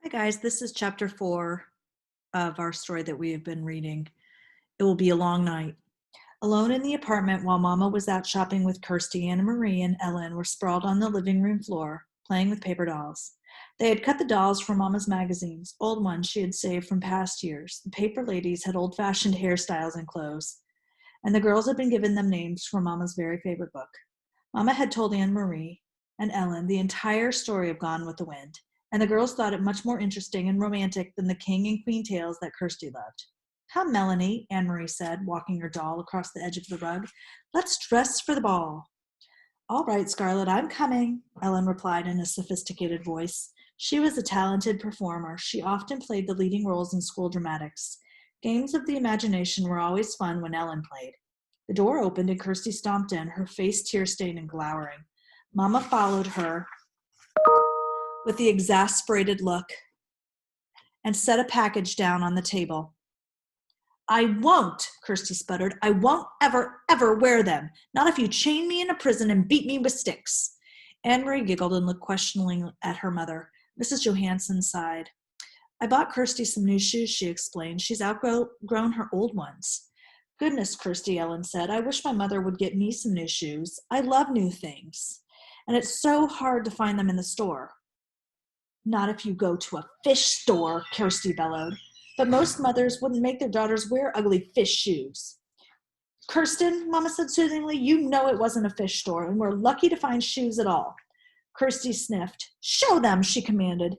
Hi, guys. This is chapter 4 of our story that we have been reading. It will be a long night. Alone in the apartment while Mama was out shopping with Kirsty, Anna Marie, and Ellen were sprawled on the living room floor, playing with paper dolls. They had cut the dolls from Mama's magazines, old ones she had saved from past years. The paper ladies had old-fashioned hairstyles and clothes, and the girls had been given them names from Mama's very favorite book. Mama had told Anne Marie and Ellen the entire story of Gone with the Wind, and the girls thought it much more interesting and romantic than the king and queen tales that Kirsty loved. Come, Melanie, Anne Marie said, walking her doll across the edge of the rug. Let's dress for the ball. All right, Scarlett, I'm coming, Ellen replied in a sophisticated voice. She was a talented performer. She often played the leading roles in school dramatics. Games of the imagination were always fun when Ellen played. The door opened and Kirsty stomped in, her face tear-stained and glowering. Mama followed her with the exasperated look and set a package down on the table. I won't, Kirsty sputtered. I won't ever, ever wear them. Not if you chain me in a prison and beat me with sticks. Anne-Marie giggled and looked questioningly at her mother. Mrs. Johansson sighed. I bought Kirsty some new shoes, she explained. She's outgrown her old ones. Goodness, Kirsty, Ellen said. I wish my mother would get me some new shoes. I love new things. And it's so hard to find them in the store. Not if you go to a fish store, Kirsty bellowed. But most mothers wouldn't make their daughters wear ugly fish shoes. Kirsten, Mama said soothingly, you know it wasn't a fish store, and we're lucky to find shoes at all. Kirsty sniffed. Show them, she commanded.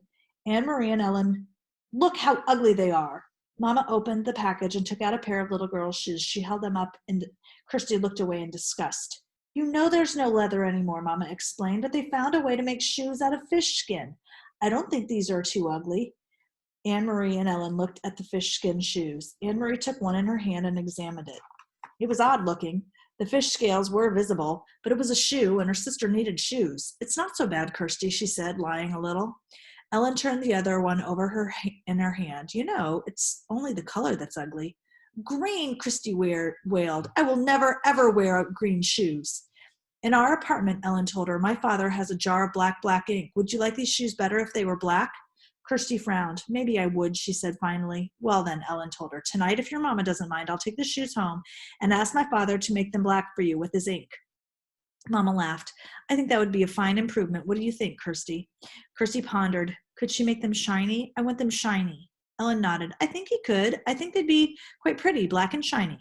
Anne-Marie and Ellen, look how ugly they are. Mama opened the package and took out a pair of little girl's shoes. She held them up, and Kirsty looked away in disgust. You know there's no leather anymore, Mama explained, but they found a way to make shoes out of fish skin. I don't think these are too ugly. Anne-Marie and Ellen looked at the fish skin shoes. Anne-Marie took one in her hand and examined it. It was odd looking. The fish scales were visible, but it was a shoe, and her sister needed shoes. It's not so bad, Kirsty, she said, lying a little. Ellen turned the other one over in her hand. You know, it's only the color that's ugly. Green, Kirsty wailed. I will never, ever wear green shoes. In our apartment, Ellen told her, my father has a jar of black ink. Would you like these shoes better if they were black? Kirsty frowned. Maybe I would, she said finally. Well then, Ellen told her, tonight, if your mama doesn't mind, I'll take the shoes home and ask my father to make them black for you with his ink. Mama laughed. I think that would be a fine improvement. What do you think, Kirsty? Kirsty pondered. Could she make them shiny? I want them shiny. Ellen nodded. I think he could. I think they'd be quite pretty, black and shiny.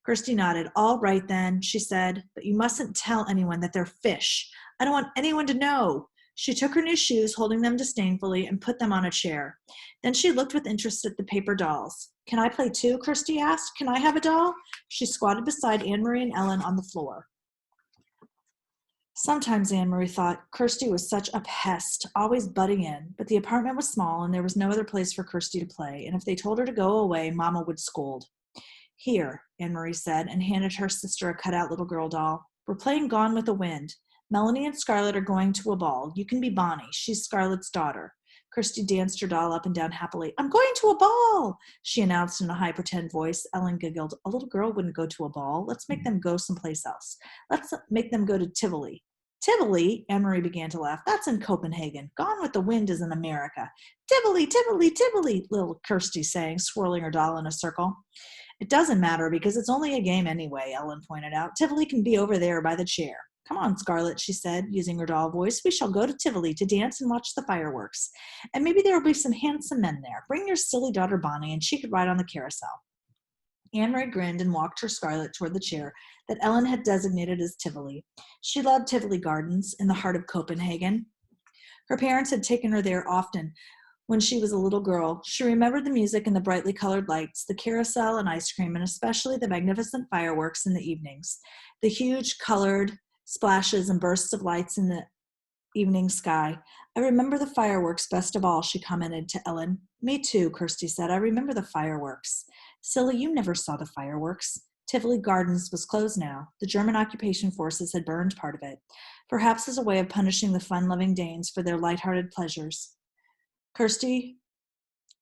Kirsty nodded. All right then, she said, but you mustn't tell anyone that they're fish. I don't want anyone to know. She took her new shoes, holding them disdainfully, and put them on a chair. Then she looked with interest at the paper dolls. Can I play too? Kirsty asked. Can I have a doll? She squatted beside Anne-Marie and Ellen on the floor. Sometimes Anne-Marie thought Kirsty was such a pest, always butting in, but the apartment was small and there was no other place for Kirsty to play, and if they told her to go away, Mama would scold. Here, Anne-Marie said, and handed her sister a cut-out little girl doll. We're playing Gone with the Wind. Melanie and Scarlett are going to a ball. You can be Bonnie. She's Scarlett's daughter. Kirsty danced her doll up and down happily. I'm going to a ball, she announced in a high pretend voice. Ellen giggled. A little girl wouldn't go to a ball. Let's make them go someplace else. Let's make them go to Tivoli. Tivoli, Anne-Marie began to laugh. That's in Copenhagen. Gone with the Wind is in America. Tivoli, Tivoli, Tivoli, little Kirsty sang, swirling her doll in a circle. It doesn't matter because it's only a game anyway, Ellen pointed out. Tivoli can be over there by the chair. Come on, Scarlett, she said, using her doll voice. We shall go to Tivoli to dance and watch the fireworks. And maybe there will be some handsome men there. Bring your silly daughter Bonnie, and she could ride on the carousel. Anne-Marie grinned and walked her Scarlett toward the chair that Ellen had designated as Tivoli. She loved Tivoli Gardens in the heart of Copenhagen. Her parents had taken her there often when she was a little girl. She remembered the music and the brightly colored lights, the carousel and ice cream, and especially the magnificent fireworks in the evenings. The huge colored splashes and bursts of lights in the evening sky. I remember the fireworks best of all, she commented to Ellen. Me too, Kirsty said. I remember the fireworks. Silly, you never saw the fireworks. Tivoli Gardens was closed now. The German occupation forces had burned part of it, perhaps as a way of punishing the fun-loving Danes for their light-hearted pleasures. Kirsty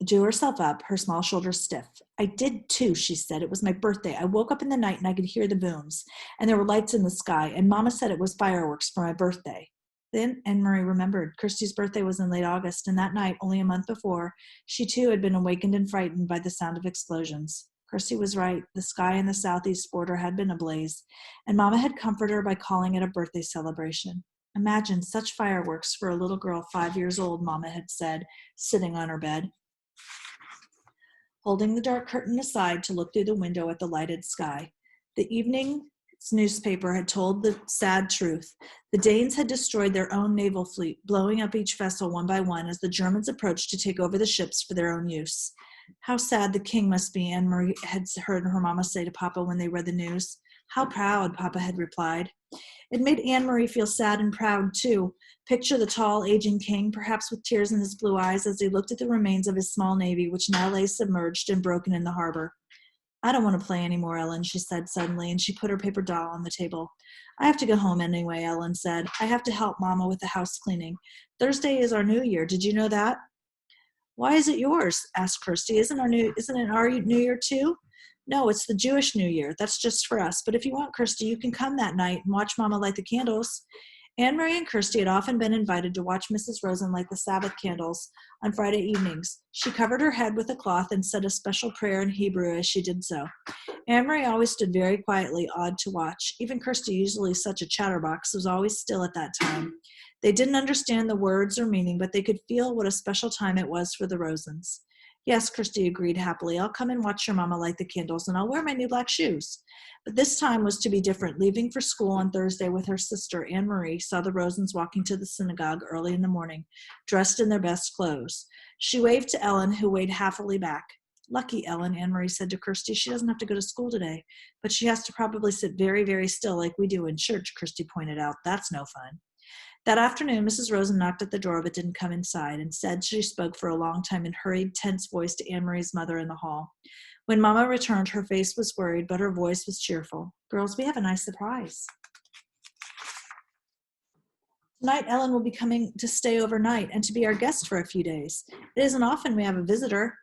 drew herself up, her small shoulders stiff. I did too, she said. It was my birthday. I woke up in the night and I could hear the booms, and there were lights in the sky, and Mama said it was fireworks for my birthday. Then Anne-Marie remembered. Kirsty's birthday was in late August, and that night, only a month before, she too had been awakened and frightened by the sound of explosions. Kirsty was right. The sky in the southeast border had been ablaze, and Mama had comforted her by calling it a birthday celebration. Imagine such fireworks for a little girl 5 years old, Mama had said, sitting on her bed, holding the dark curtain aside to look through the window at the lighted sky. The evening's newspaper had told the sad truth. The Danes had destroyed their own naval fleet, blowing up each vessel one by one as the Germans approached to take over the ships for their own use. How sad the king must be, Anne-Marie had heard her mama say to Papa when they read the news. How proud, Papa had replied. It made Anne-Marie feel sad and proud, too. Picture the tall, aging king, perhaps with tears in his blue eyes, as he looked at the remains of his small navy, which now lay submerged and broken in the harbor. I don't want to play anymore, Ellen, she said suddenly, and she put her paper doll on the table. I have to go home anyway, Ellen said. I have to help Mama with the house cleaning. Thursday is our New Year. Did you know that? Why is it yours? Asked Kirsty. Isn't it our New Year too? No, it's the Jewish New Year. That's just for us. But if you want, Kirsty, you can come that night and watch Mama light the candles. Anne-Marie and Kirsty had often been invited to watch Mrs. Rosen light the Sabbath candles on Friday evenings. She covered her head with a cloth and said a special prayer in Hebrew as she did so. Anne-Marie always stood very quietly, awed to watch. Even Kirsty, usually such a chatterbox, was always still at that time. They didn't understand the words or meaning, but they could feel what a special time it was for the Rosens. Yes, Kirsty agreed happily. I'll come and watch your Mama light the candles, and I'll wear my new black shoes. But this time was to be different. Leaving for school on Thursday with her sister, Anne-Marie, saw the Rosens walking to the synagogue early in the morning, dressed in their best clothes. She waved to Ellen, who waved happily back. Lucky Ellen, Anne-Marie said to Kirsty. She doesn't have to go to school today, but she has to probably sit very, very still like we do in church, Kirsty pointed out. That's no fun. That afternoon, Mrs. Rosen knocked at the door but didn't come inside. Instead, she spoke for a long time in hurried, tense voice to Anne-Marie's mother in the hall. When Mama returned, her face was worried, but her voice was cheerful. Girls, we have a nice surprise. Tonight, Ellen will be coming to stay overnight and to be our guest for a few days. It isn't often we have a visitor.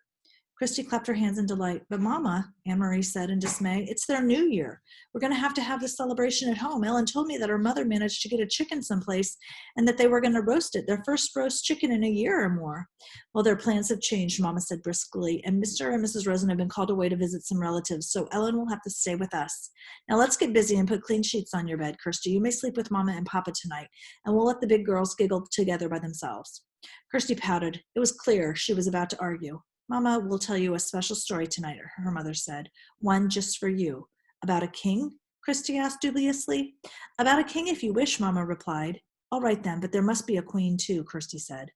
Kirsty clapped her hands in delight. But Mama, Anne-Marie said in dismay, it's their New Year. We're going to have this celebration at home. Ellen told me that her mother managed to get a chicken someplace and that they were going to roast it, their first roast chicken in a year or more. Well, their plans have changed, Mama said briskly, and Mr. and Mrs. Rosen have been called away to visit some relatives, so Ellen will have to stay with us. Now let's get busy and put clean sheets on your bed, Kirsty. You may sleep with Mama and Papa tonight, and we'll let the big girls giggle together by themselves. Kirsty pouted. It was clear she was about to argue. Mama will tell you a special story tonight, her mother said. One just for you. About a king? Kirsty asked dubiously. About a king if you wish, Mama replied. All right then, but there must be a queen too, Kirsty said.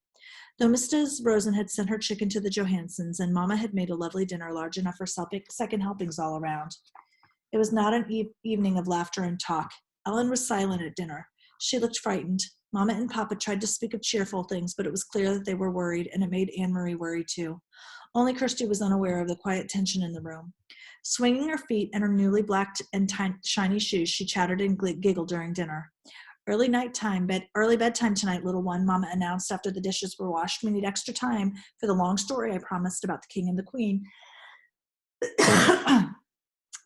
Though Mrs. Rosen had sent her chicken to the Johansons and Mama had made a lovely dinner large enough for second helpings all around, it was not an evening of laughter and talk. Ellen was silent at dinner. She looked frightened. Mama and Papa tried to speak of cheerful things, but it was clear that they were worried, and it made Anne-Marie worry too. Only Kirsty was unaware of the quiet tension in the room. Swinging her feet and her newly blacked and shiny shoes, she chattered and giggled during dinner. Early bedtime tonight, little one, Mama announced after the dishes were washed. We need extra time for the long story I promised about the king and the queen.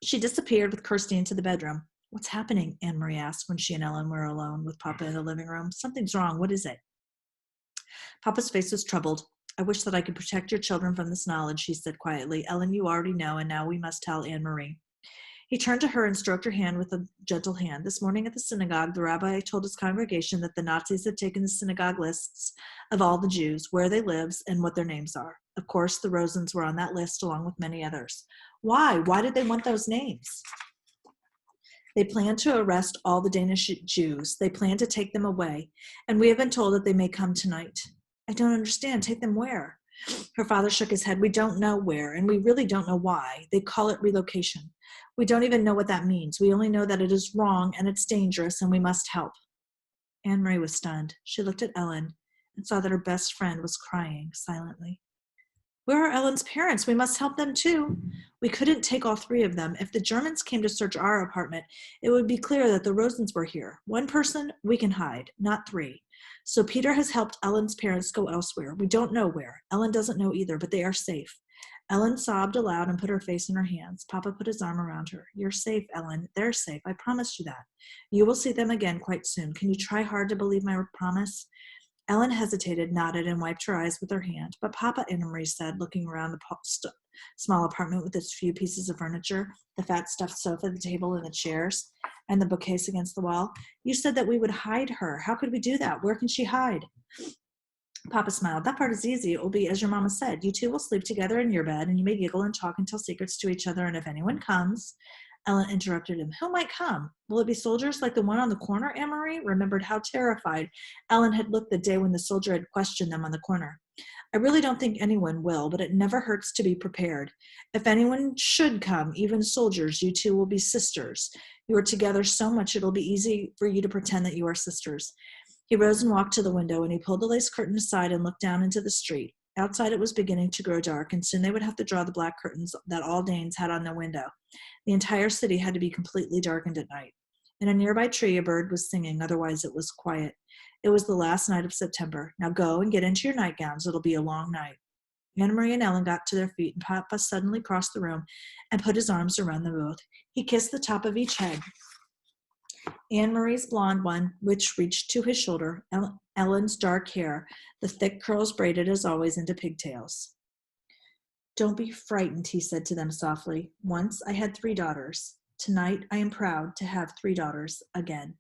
She disappeared with Kirsty into the bedroom. What's happening? Anne-Marie asked when she and Ellen were alone with Papa in the living room. Something's wrong. What is it? Papa's face was troubled. I wish that I could protect your children from this knowledge, he said quietly. Ellen, you already know, and now we must tell Anne-Marie. He turned to her and stroked her hand with a gentle hand. This morning at the synagogue, the rabbi told his congregation that the Nazis had taken the synagogue lists of all the Jews, where they live, and what their names are. Of course, the Rosens were on that list along with many others. Why? Why did they want those names? They plan to arrest all the Danish Jews. They plan to take them away, and we have been told that they may come tonight. I don't understand. Take them where? Her father shook his head. We don't know where, and we really don't know why. They call it relocation. We don't even know what that means. We only know that it is wrong and it's dangerous and we must help. Anne-Marie was stunned. She looked at Ellen and saw that her best friend was crying silently. Where are Ellen's parents? We must help them too. We couldn't take all three of them. If the Germans came to search our apartment, it would be clear that the Rosens were here. One person we can hide, not three. So Peter has helped Ellen's parents go elsewhere. We don't know where. Ellen doesn't know either, but they are safe. Ellen sobbed aloud and put her face in her hands. Papa put his arm around her. You're safe, Ellen. They're safe. I promised you that. You will see them again quite soon. Can you try hard to believe my promise? Ellen hesitated, nodded, and wiped her eyes with her hand. But Papa, Anna Marie said, looking around the small apartment with its few pieces of furniture, the fat stuffed sofa, the table, and the chairs, and the bookcase against the wall. You said that we would hide her. How could we do that? Where can she hide? Papa smiled. That part is easy. It will be as your mama said. You two will sleep together in your bed, and you may giggle and talk and tell secrets to each other. And if anyone comes, Ellen interrupted him. Who might come? Will it be soldiers like the one on the corner? Anne-Marie remembered how terrified Ellen had looked the day when the soldier had questioned them on the corner. I really don't think anyone will, but it never hurts to be prepared. If anyone should come, even soldiers, you two will be sisters. You are together so much it'll be easy for you to pretend that you are sisters. He rose and walked to the window, and he pulled the lace curtain aside and looked down into the street. Outside it was beginning to grow dark, and soon they would have to draw the black curtains that all Danes had on their window. The entire city had to be completely darkened at night. In a nearby tree, a bird was singing, otherwise it was quiet. It was the last night of September. Now go and get into your nightgowns. It'll be a long night. Anne-Marie and Ellen got to their feet, and Papa suddenly crossed the room and put his arms around them both. He kissed the top of each head. Anne-Marie's blonde one, which reached to his shoulder, Ellen's dark hair, the thick curls braided as always into pigtails. Don't be frightened, he said to them softly. Once I had 3 daughters. Tonight I am proud to have 3 daughters again.